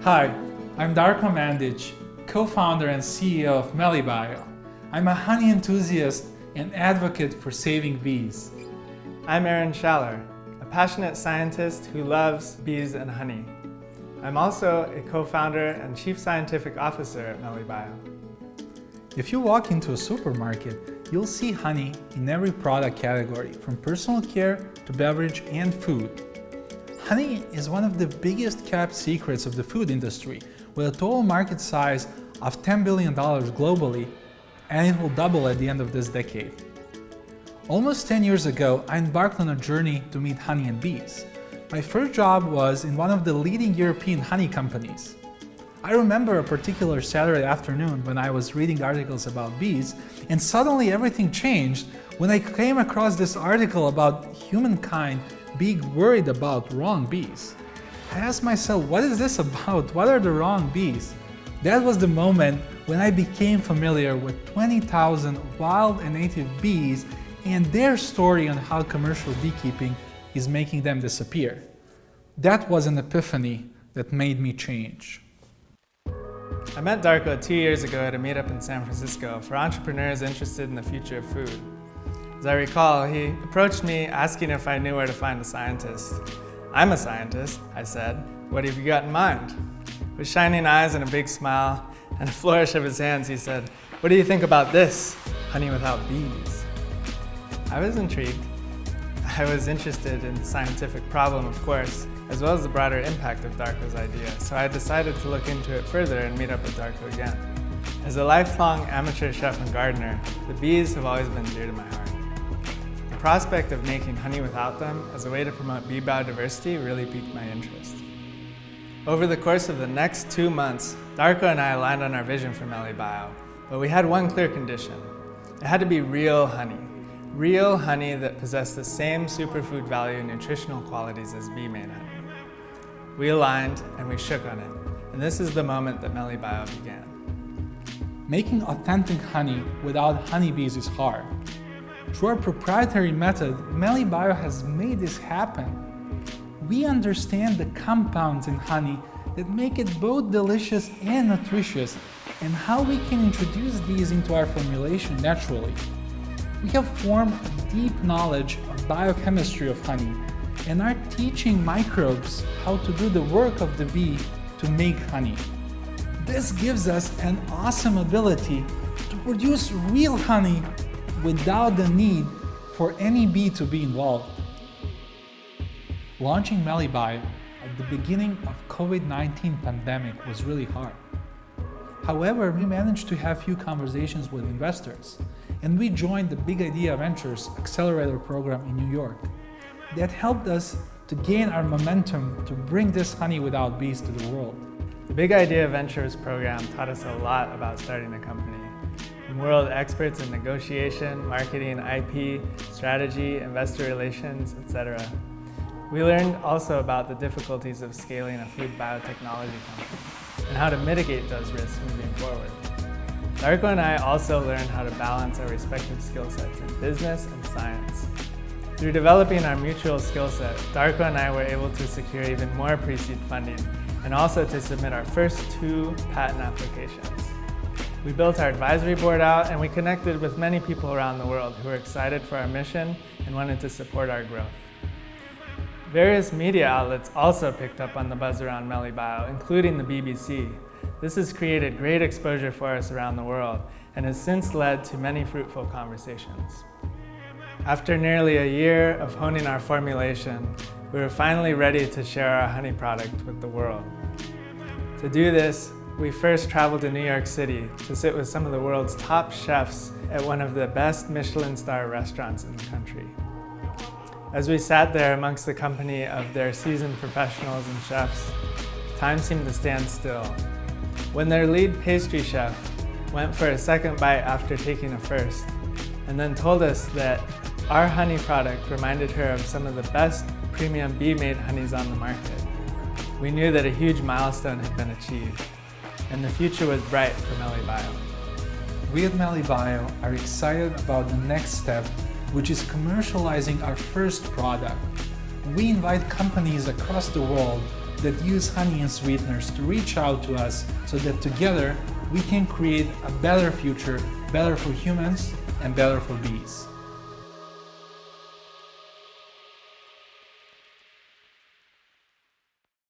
Hi, I'm Darko Mandic, co-founder and CEO of Melibio. I'm a honey enthusiast and advocate for saving bees. I'm Aaron Schaller, a passionate scientist who loves bees and honey. I'm also a co-founder and chief scientific officer at Melibio. If you walk into a supermarket, you'll see honey in every product category, from personal care to beverage and food. Honey is one of the biggest kept secrets of the food industry, with a total market size of $10 billion globally, and it will double at the end of this decade. Almost 10 years ago, I embarked on a journey to meet honey and bees. My first job was in one of the leading European honey companies. I remember a particular Saturday afternoon when I was reading articles about bees, and suddenly everything changed when I came across this article about humankind being worried about wrong bees. I asked myself, what is this about? What are the wrong bees? That was the moment when I became familiar with 20,000 wild and native bees and their story on how commercial beekeeping is making them disappear. That was an epiphany that made me change. I met Darko 2 years ago at a meetup in San Francisco for entrepreneurs interested in the future of food. As I recall, he approached me asking if I knew where to find a scientist. I'm a scientist, I said. What have you got in mind? With shining eyes and a big smile and a flourish of his hands, he said, "What do you think about this? Honey without bees." I was intrigued. I was interested in the scientific problem, of course, as well as the broader impact of Darko's idea, so I decided to look into it further and meet up with Darko again. As a lifelong amateur chef and gardener, the bees have always been dear to my heart. The prospect of making honey without them as a way to promote bee biodiversity really piqued my interest. Over the course of the next 2 months, Darko and I aligned on our vision for Melibio, but we had one clear condition. It had to be real honey that possessed the same superfood value and nutritional qualities as bee-made honey. We aligned and we shook on it, and this is the moment that Melibio began. Making authentic honey without honeybees is hard. Through our proprietary method, Melibio has made this happen. We understand the compounds in honey that make it both delicious and nutritious, and how we can introduce these into our formulation naturally. We have formed a deep knowledge of biochemistry of honey and are teaching microbes how to do the work of the bee to make honey. This gives us an awesome ability to produce real honey without the need for any bee to be involved. Launching Melibio at the beginning of COVID-19 pandemic was really hard. However, we managed to have few conversations with investors, and we joined the Big Idea Ventures Accelerator program in New York. That helped us to gain our momentum to bring this honey without bees to the world. The Big Idea Ventures program taught us a lot about starting a company. From world experts in negotiation, marketing, IP, strategy, investor relations, etc. We learned also about the difficulties of scaling a food biotechnology company and how to mitigate those risks moving forward. Darko and I also learned how to balance our respective skill sets in business and science. Through developing our mutual skill set, Darko and I were able to secure even more pre-seed funding and also to submit our first 2 patent applications. We built our advisory board out and we connected with many people around the world who were excited for our mission and wanted to support our growth. Various media outlets also picked up on the buzz around Melibio, including the BBC. This has created great exposure for us around the world and has since led to many fruitful conversations. After nearly a year of honing our formulation, we were finally ready to share our honey product with the world. To do this, we first traveled to New York City to sit with some of the world's top chefs at one of the best Michelin star restaurants in the country. As we sat there amongst the company of their seasoned professionals and chefs, time seemed to stand still. When their lead pastry chef went for a second bite after taking a first, and then told us that our honey product reminded her of some of the best premium bee-made honeys on the market, we knew that a huge milestone had been achieved, and the future was bright for Melibio. We at Melibio are excited about the next step, which is commercializing our first product. We invite companies across the world that use honey and sweeteners to reach out to us so that together we can create a better future, better for humans and better for bees.